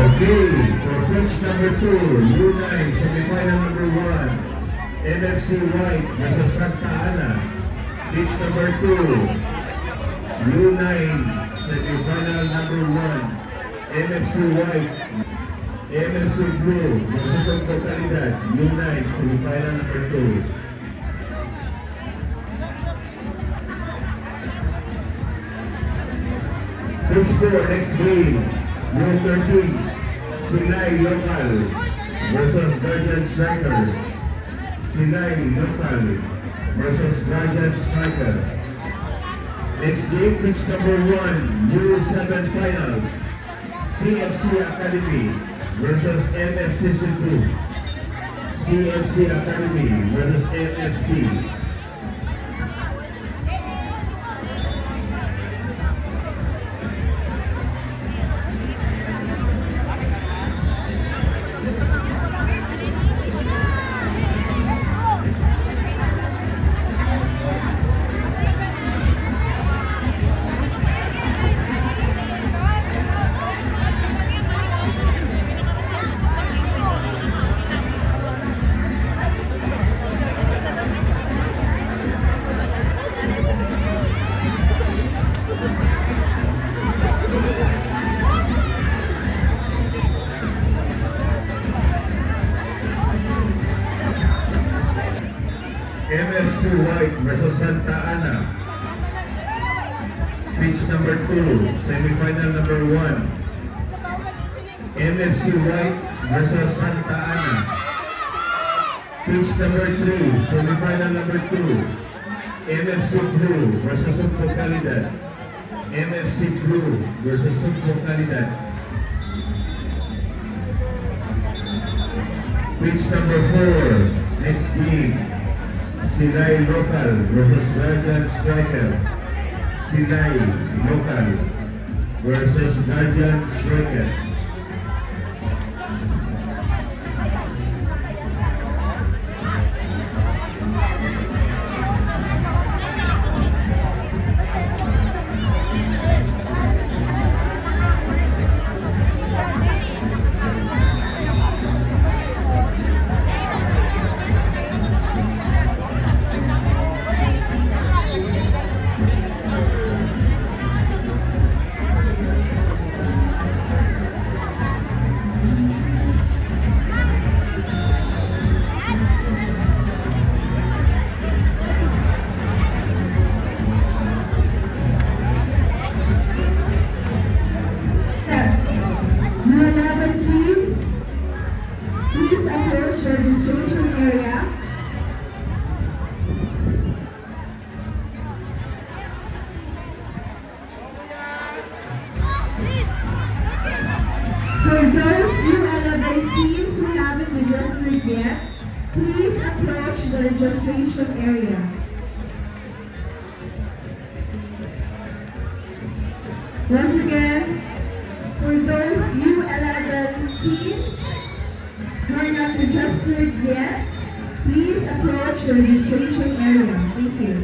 Okay, for pitch number 2, U9, semifinal number 1, MFC White versus Santa Ana. Pitch number 2, U9, semifinal number 1, MFC White, MFC Blue versus Santa Calidad. U9, semifinal number 2. Pitch 4, next game, U13, Silay Local versus Guardian Striker. Silay Local versus Guardian Striker. Next game, pitch number 1, U7 Finals, CFC Academy versus MFC Cebu. CFC Academy versus MFC. MFC White versus Santa Ana. Pitch number 2, semifinal number 1. MFC White versus Santa Ana. Pitch number 3, semifinal number 2. MFC Blue versus Sugbo Calidad. MFC Blue versus Sugbo Calidad. Pitch number 4, next game. Silay Local versus Guardian Striker. Silay Local versus Guardian Striker. Registration area. For those U11 teams who haven't registered yet, please approach the registration area. Once again, for those U11 teams who are not registered yet, please approach the registration area. Thank you.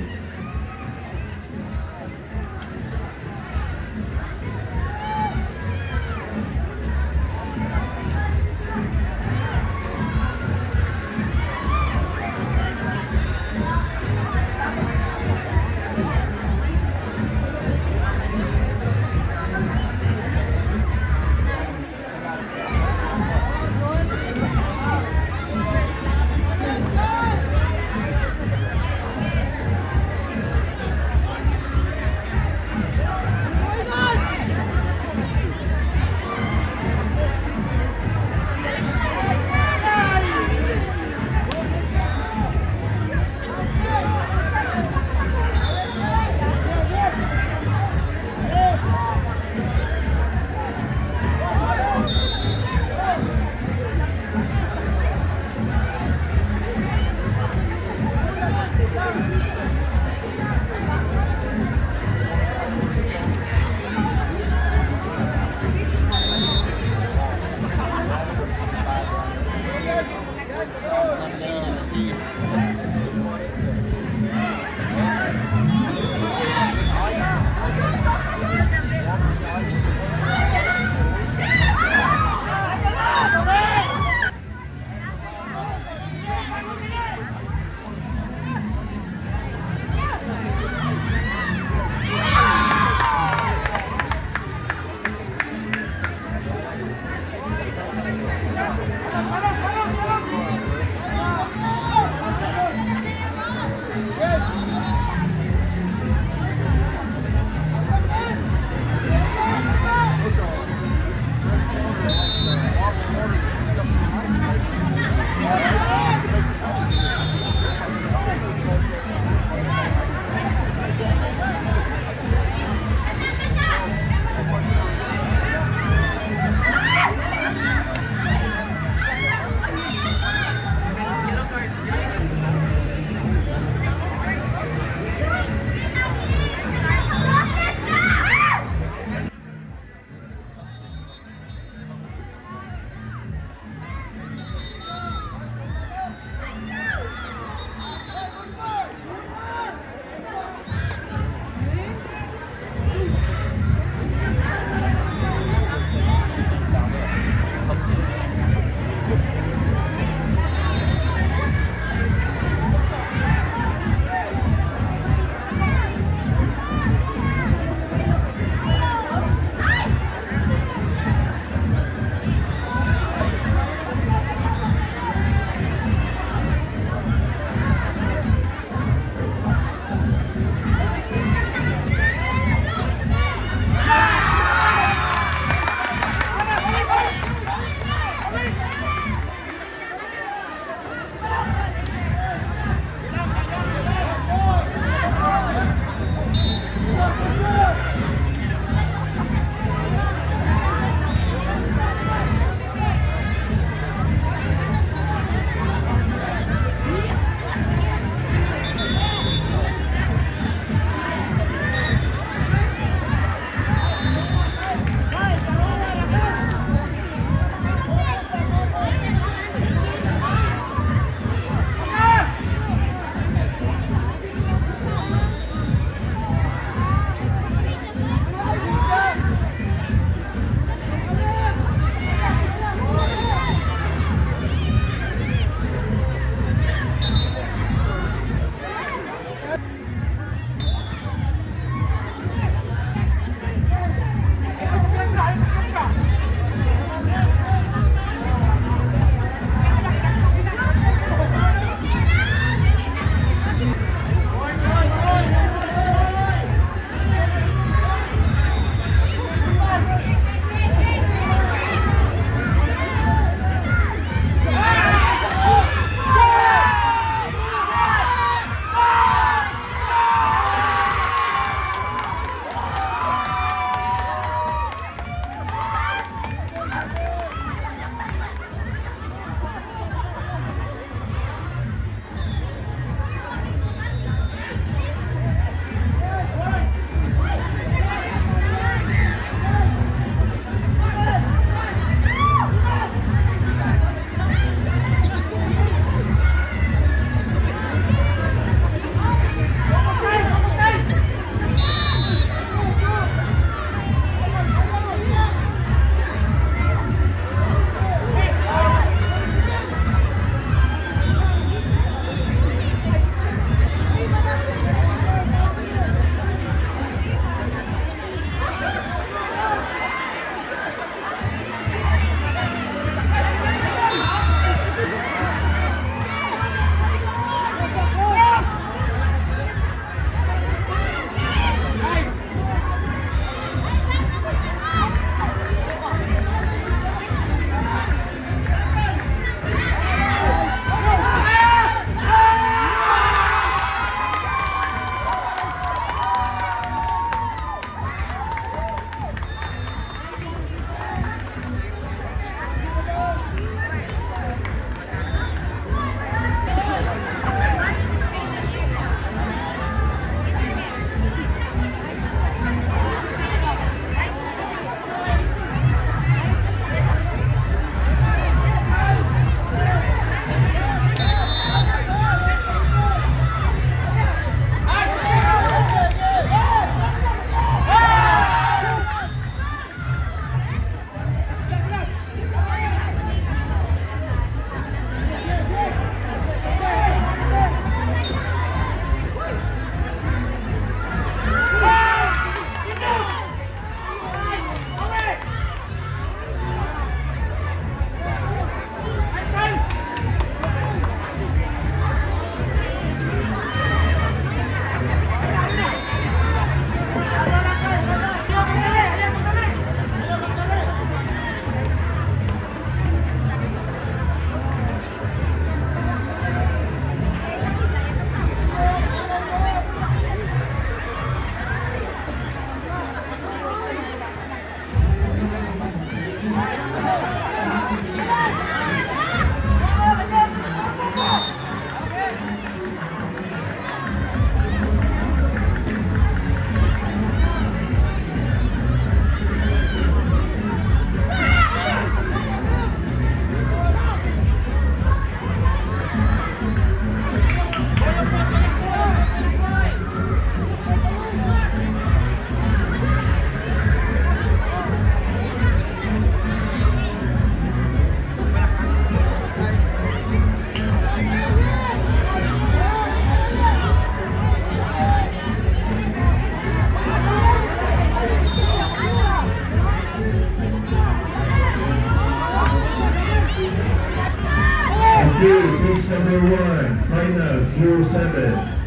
pitch number 1, finals, U7.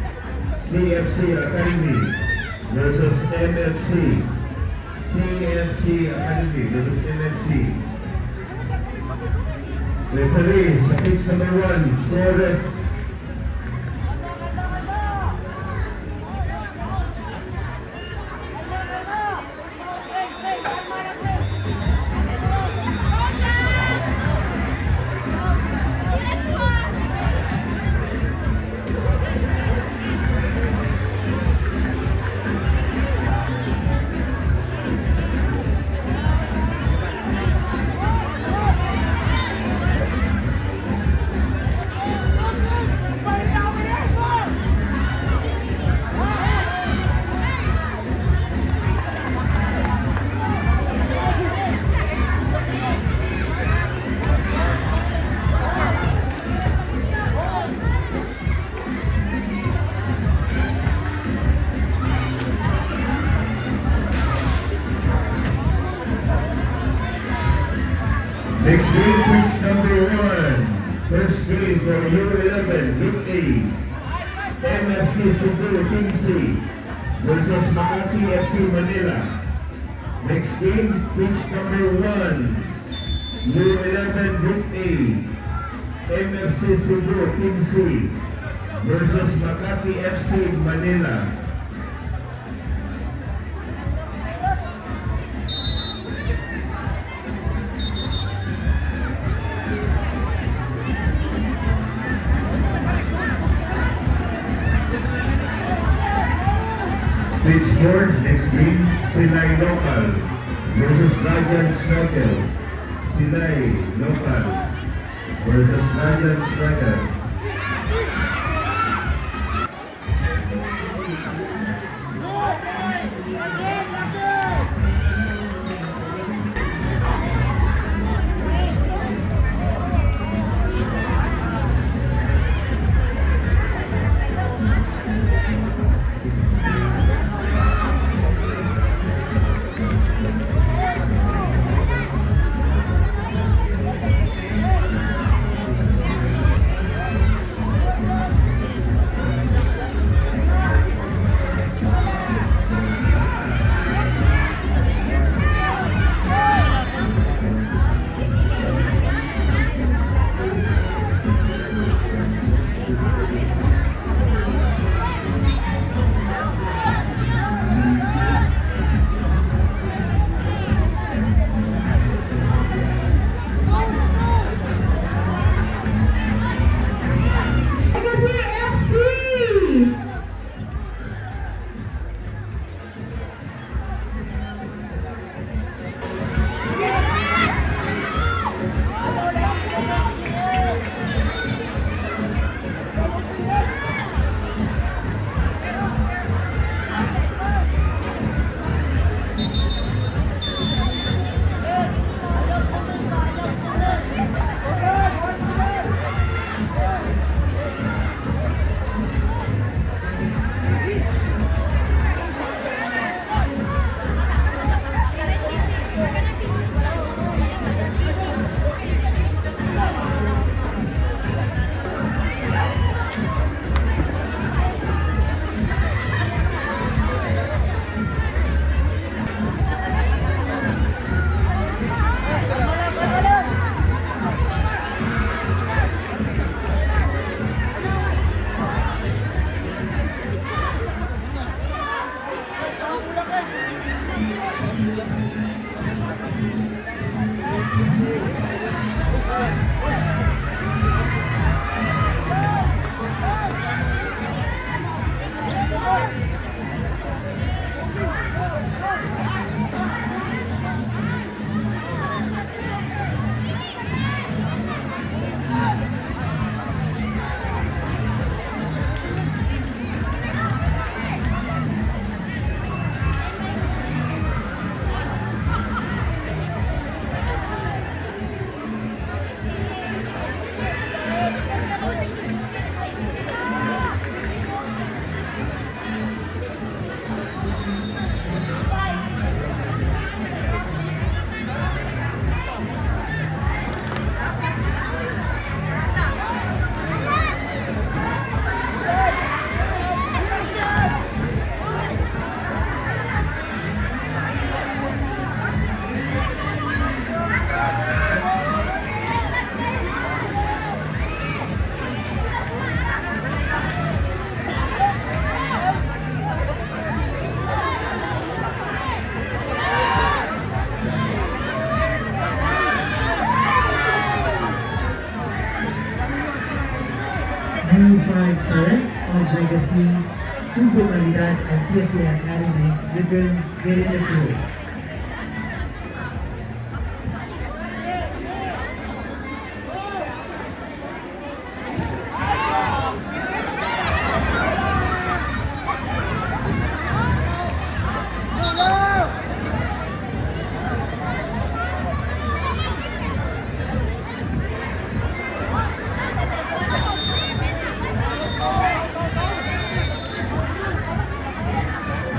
CFC Academy versus MFC. CFC Academy versus MFC. Referee sa pitch number 1, scorer. Next game, pitch number 1. First game for U11, Group A. MFC Cebu Team C versus Makati FC Manila. Next game, pitch number 1. U11 Group A. MFC Cebu Team C versus Makati FC Manila. Pittsburgh, next game, Silay Local versus Radiant Striker. Silay Local versus Radiant Striker. 5 parents of Legacy, Subo Calidad, and CFC Academy, you can get in the field.